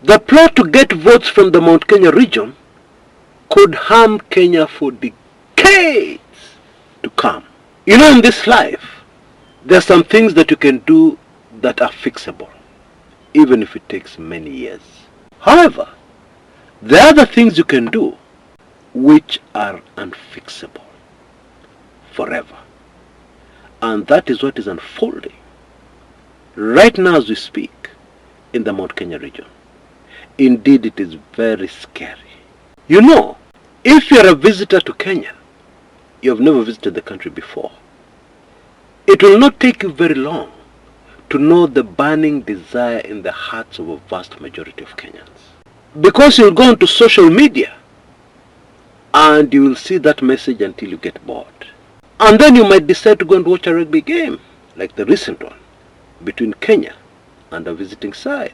The plot to get votes from the Mount Kenya region could harm Kenya for decades to come. You know, in this life, there are some things that you can do that are fixable, even if it takes many years. However, there are other things you can do which are unfixable forever. And that is what is unfolding right now as we speak in the Mount Kenya region. Indeed, it is very scary. You know, if you're a visitor to Kenya, you have never visited the country before, it will not take you very long to know the burning desire in the hearts of a vast majority of Kenyans. Because you'll go onto social media and you will see that message until you get bored. And then you might decide to go and watch a rugby game, like the recent one, between Kenya and a visiting side.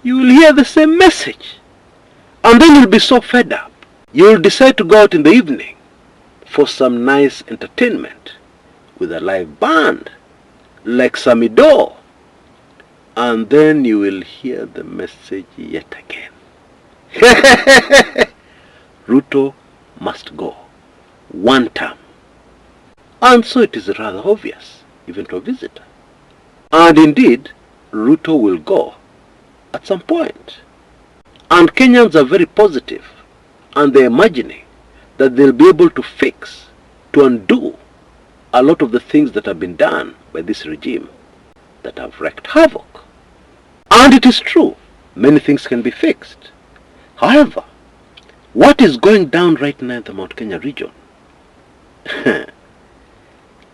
You will hear the same message. And then you'll be so fed up. You'll decide to go out in the evening for some nice entertainment with a live band, like Samido. And then you will hear the message yet again. Ruto must go. One term. And so it is rather obvious, even to a visitor. And indeed, Ruto will go at some point. And Kenyans are very positive, and they're imagining that they'll be able to fix, to undo a lot of the things that have been done by this regime that have wreaked havoc. And it is true, many things can be fixed. However, what is going down right now in the Mount Kenya region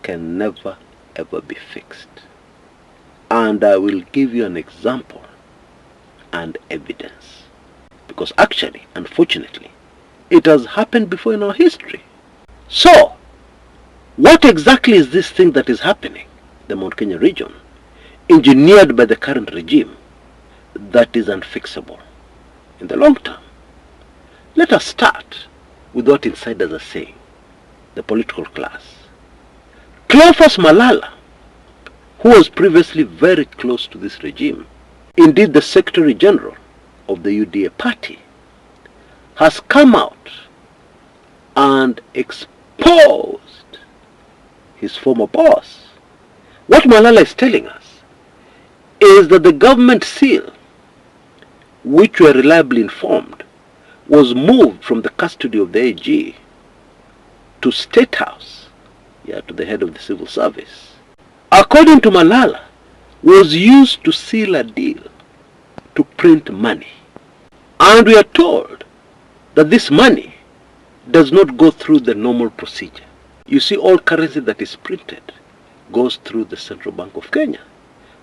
can never ever be fixed. And I will give you an example and evidence. Because actually, unfortunately, it has happened before in our history. So, what exactly is this thing that is happening, the Mount Kenya region, engineered by the current regime, that is unfixable in the long term? Let us start with what insiders are saying, the political class. Cleophas Malala, who was previously very close to this regime, indeed the Secretary General of the UDA party, has come out and exposed his former boss. What Malala is telling us is that the government seal, which we are reliably informed, was moved from the custody of the AG to State House, to the head of the civil service, according to Malala, was used to seal a deal to print money. And we are told that this money does not go through the normal procedure. You see, all currency that is printed goes through the Central Bank of Kenya.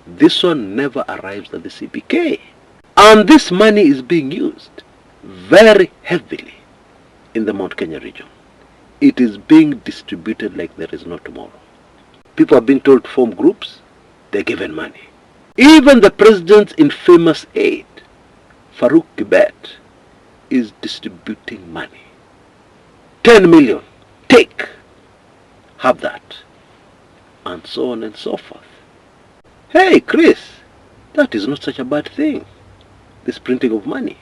This one never arrives at the CBK. And this money is being used very heavily in the Mount Kenya region. It is being distributed like there is no tomorrow. People are being told to form groups, they're given money. Even the president's infamous aide, Farouk Kibet, is distributing money. 10 million, take, have that, and so on and so forth. Hey, Chris, that is not such a bad thing, this printing of money.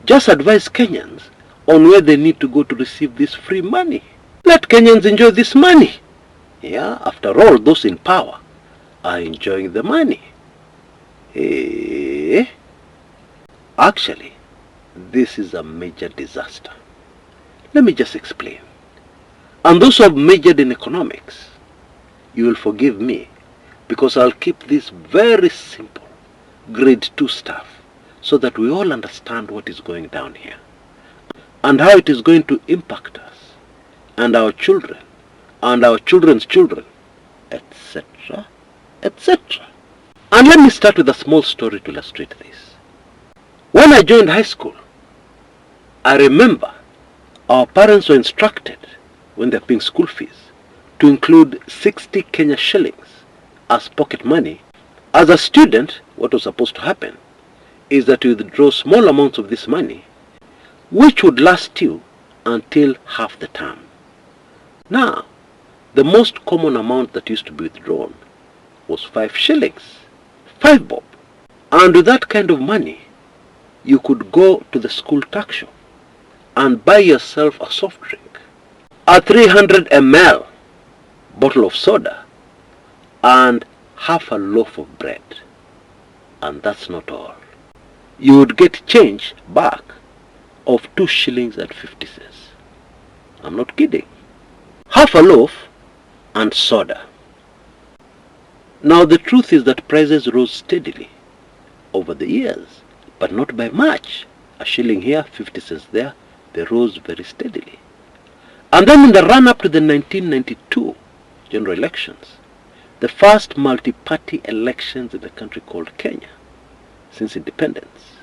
Just advise Kenyans on where they need to go to receive this free money. Let Kenyans enjoy this money. After all, those in power are enjoying the money. Actually, this is a major disaster. Let me just explain. And those who have majored in economics, you will forgive me, because I'll keep this very simple, grade 2 stuff, so that we all understand what is going down here, and how it is going to impact us, and our children, and our children's children, etc., etc. And let me start with a small story to illustrate this. When I joined high school, I remember our parents were instructed, when they're paying school fees, to include 60 Kenya shillings as pocket money. As a student, what was supposed to happen is that you withdraw small amounts of this money, which would last you until half the term. Now, the most common amount that used to be withdrawn was 5 shillings, 5 bob. And with that kind of money, you could go to the school tuck shop and buy yourself a soft drink, a 300 ml bottle of soda, and half a loaf of bread. And that's not all. You would get change back of 2 shillings and 50 cents. I'm not kidding. Half a loaf and soda. Now the truth is that prices rose steadily over the years, but not by much. A shilling here, 50 cents there. They rose very steadily. And then in the run-up to the 1992 general elections, the first multi-party elections in the country called Kenya since independence,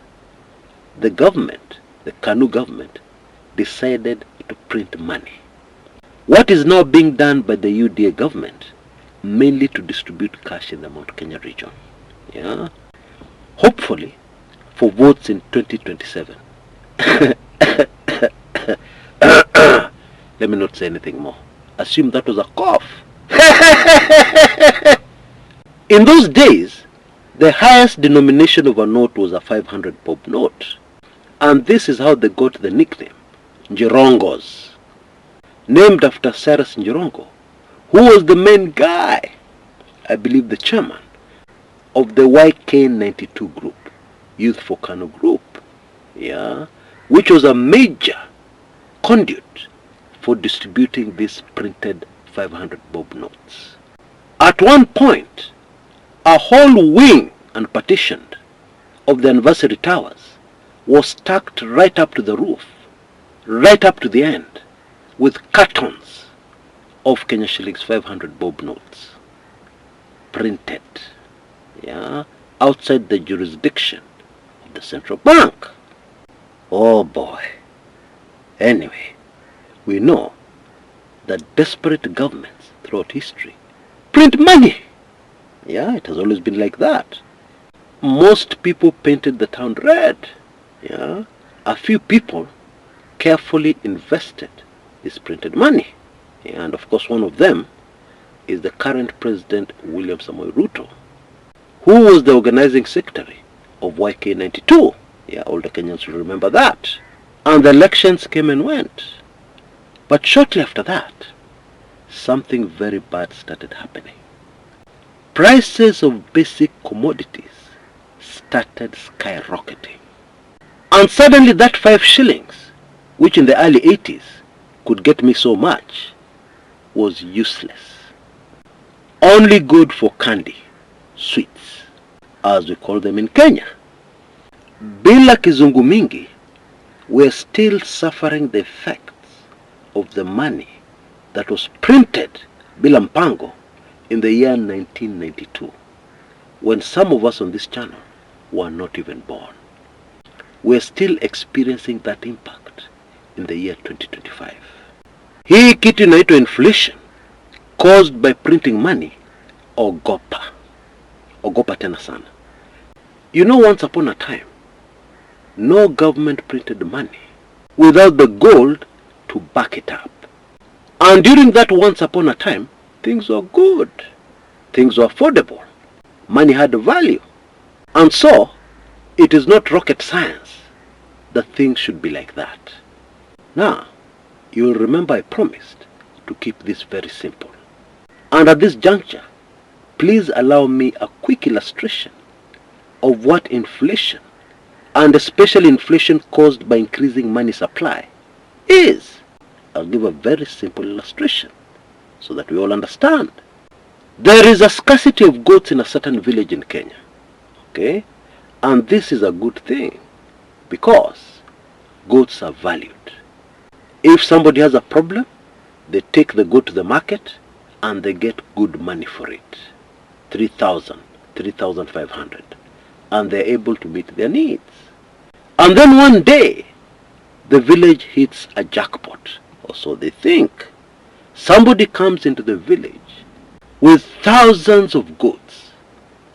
the government, the KANU government, decided to print money. What is now being done by the UDA government, mainly to distribute cash in the Mount Kenya region. Yeah? Hopefully for votes in 2027. Let me not say anything more. Assume that was a cough. In those days, the highest denomination of a note was a 500 bob note. And this is how they got the nickname, Njirongos, named after Cyrus Njirongo, who was the main guy, I believe the chairman, of the YK92 group, Youth for Kano group, yeah, which was a major conduit for distributing these printed 500 bob notes. At one point, a whole wing and partitioned of the anniversary towers was stacked right up to the roof, right up to the end, with cartons of Kenya shillings 500 bob notes printed, yeah, outside the jurisdiction of the central bank. Oh boy. Anyway, we know that desperate governments throughout history print money. Yeah, it has always been like that. Most people painted the town red. Yeah, a few people carefully invested this printed money. Yeah, and of course one of them is the current President William Samoei Ruto, who was the organizing secretary of YK92. Yeah, older Kenyans will remember that. And the elections came and went. But shortly after that, something very bad started happening. Prices of basic commodities started skyrocketing. And suddenly that 5 shillings, which in the early 80s could get me so much, was useless. Only good for candy, sweets, as we call them in Kenya. Bila kizungu mingi, we're still suffering the effects of the money that was printed bila mpango in the year 1992, when some of us on this channel were not even born. We're still experiencing that impact in the year 2025. Hii kitu inaitwa inflation caused by printing money, ogopa. Ogopa tena sana. You know, once upon a time, no government printed money without the gold to back it up. And during that once upon a time, things were good. Things were affordable. Money had value. And so, it is not rocket science that things should be like that. Now, you will remember I promised to keep this very simple. And at this juncture, please allow me a quick illustration of what inflation, and especially inflation caused by increasing money supply, is. I'll give a very simple illustration so that we all understand. There is a scarcity of goats in a certain village in Kenya. Okay? And this is a good thing because goats are valued. If somebody has a problem, they take the goat to the market and they get good money for it. 3,000, 3,500. And they're able to meet their needs. And then one day, the village hits a jackpot, or so they think. Somebody comes into the village with thousands of goats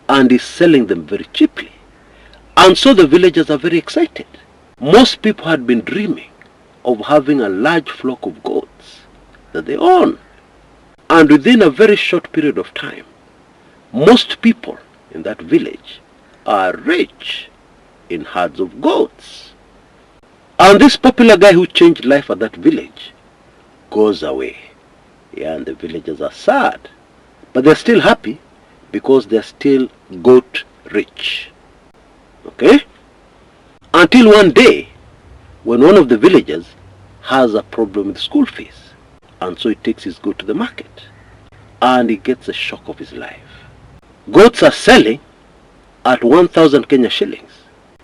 and is selling them very cheaply. And so the villagers are very excited. Most people had been dreaming of having a large flock of goats that they own. And within a very short period of time, most people in that village are rich. in herds of goats. And this popular guy who changed life at that village goes away. Yeah, and the villagers are sad. But they're still happy because they're still goat rich. Okay? Until one day, when one of the villagers has a problem with school fees, and so he takes his goat to the market, and he gets a shock of his life. Goats are selling at 1,000 Kenya shillings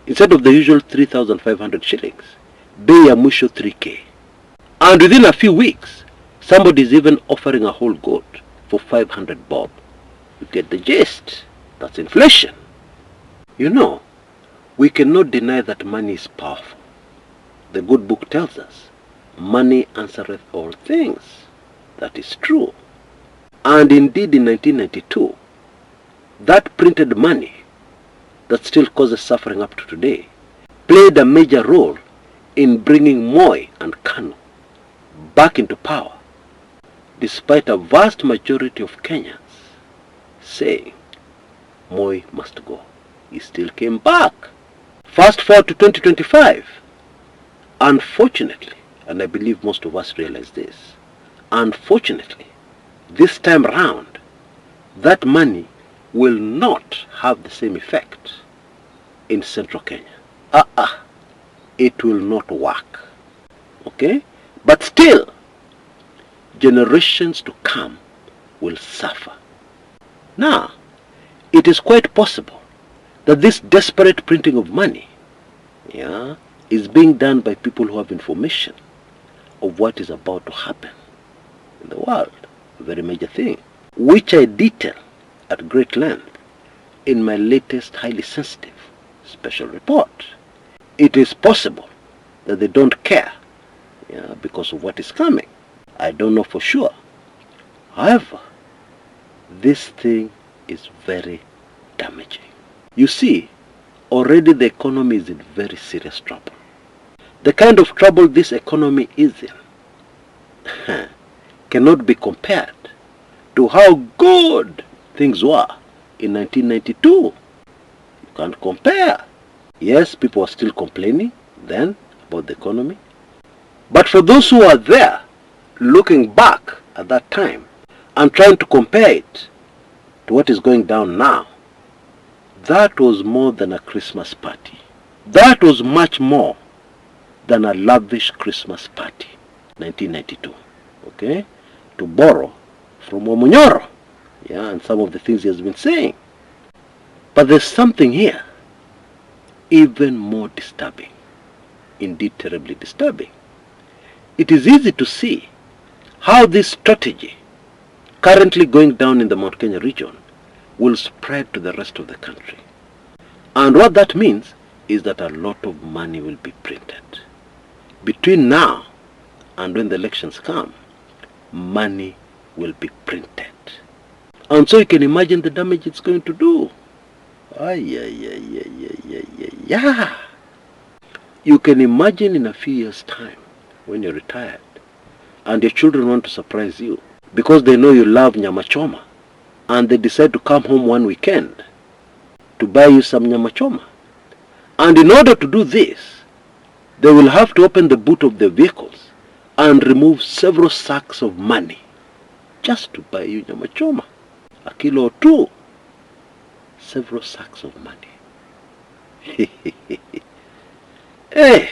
instead of the usual 3,500 shillings. Bei ya mwisho 3K. And within a few weeks, somebody is even offering a whole goat for 500 bob. You get the gist. That's inflation. You know, we cannot deny that money is powerful. The good book tells us, money answereth all things. That is true. And indeed in 1992, that printed money that still causes suffering up to today played a major role in bringing Moi and Kanu back into power, despite a vast majority of Kenyans saying Moi must go. He still came back. Fast forward to 2025. Unfortunately, and I believe most of us realize this, unfortunately, this time round, that money will not have the same effect in central Kenya. It will not work. Okay? But still, generations to come will suffer. Now, it is quite possible that this desperate printing of money, yeah, is being done by people who have information of what is about to happen in the world. A very major thing, which I detail at great length in my latest highly sensitive special report. It is possible that they don't care, yeah, because of what is coming. I don't know for sure. However, this thing is very damaging. You see, already the economy is in very serious trouble. The kind of trouble this economy is in cannot be compared to how good things were in 1992. You can't compare. Yes, people are still complaining then about the economy. But for those who are there, looking back at that time and trying to compare it to what is going down now, that was more than a Christmas party. That was much more than a lavish Christmas party, 1992. Okay? To borrow from Omunyoro, yeah, and some of the things he has been saying. But there's something here even more disturbing, indeed terribly disturbing. It is easy to see how this strategy currently going down in the Mount Kenya region will spread to the rest of the country. And what that means is that a lot of money will be printed. Between now and when the elections come, money will be printed. And so you can imagine the damage it's going to do. You can imagine in a few years' time, when you're retired, and your children want to surprise you, because they know you love nyama choma, and they decide to come home one weekend to buy you some nyama choma. And in order to do this, they will have to open the boot of their vehicles and remove several sacks of money just to buy you nyama choma. A kilo or two. Several sacks of money. Hey,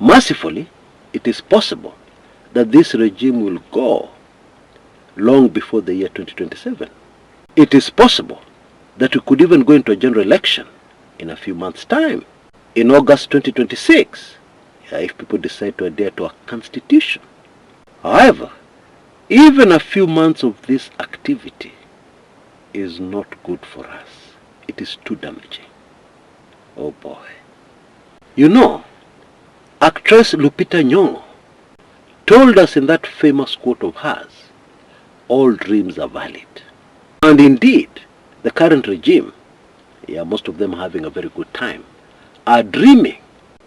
mercifully, it is possible that this regime will go long before the year 2027. It is possible that we could even go into a general election in a few months' time, in August 2026, if people decide to adhere to a constitution. However, even a few months of this activity is not good for us. It is too damaging. Oh boy. You know, actress Lupita Nyong'o told us in that famous quote of hers, all dreams are valid. And indeed, the current regime, most of them having a very good time, are dreaming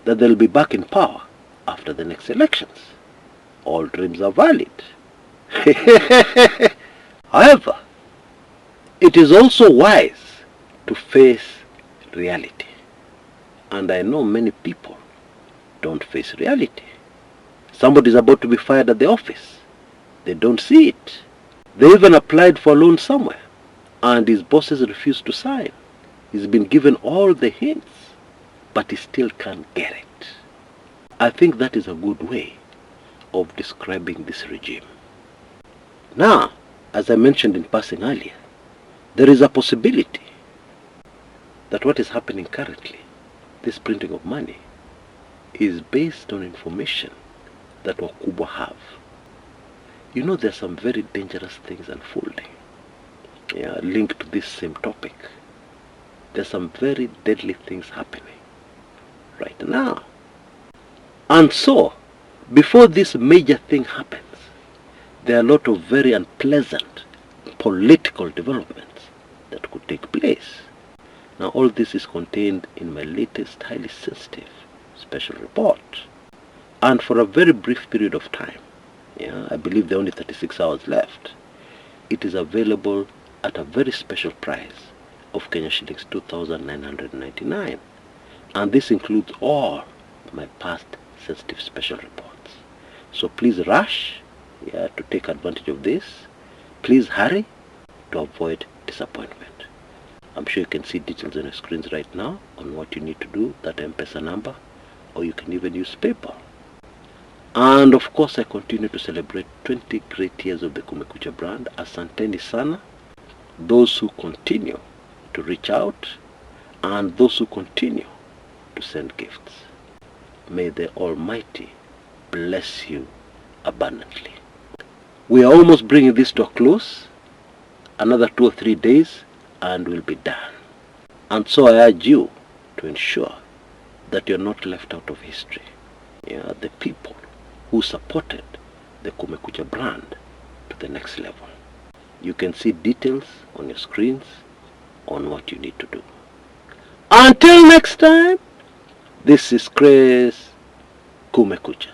that they'll be back in power after the next elections. All dreams are valid. However, it is also wise to face reality. And I know many people don't face reality. Somebody is about to be fired at the office. They don't see it. They even applied for a loan somewhere, and his bosses refused to sign. He's been given all the hints, but he still can't get it. I think that is a good way of describing this regime. Now, as I mentioned in passing earlier, there is a possibility that what is happening currently, this printing of money, is based on information that wakubwa have. You know, there are some very dangerous things unfolding, linked to this same topic. There's some very deadly things happening right now. And so, before this major thing happens, there are a lot of very unpleasant political developments that could take place. Now, all this is contained in my latest highly sensitive special report. And for a very brief period of time, I believe there are only 36 hours left, it is available at a very special price of Kenya shillings 2,999. And this includes all my past sensitive special reports. So please rush to take advantage of this. Please hurry to avoid disappointment. I'm sure you can see details on your screens right now on what you need to do, that M-Pesa number, or you can even use PayPal. And of course, I continue to celebrate 20 great years of the Kumekucha brand. Asanteni sana, those who continue to reach out and those who continue to send gifts. May the Almighty bless you abundantly. We are almost bringing this to a close. Another 2 or 3 days and we'll be done. And so I urge you to ensure that you're not left out of history. The people who supported the Kumekucha brand to the next level. You can see details on your screens on what you need to do. Until next time, this is Chris Kumekucha.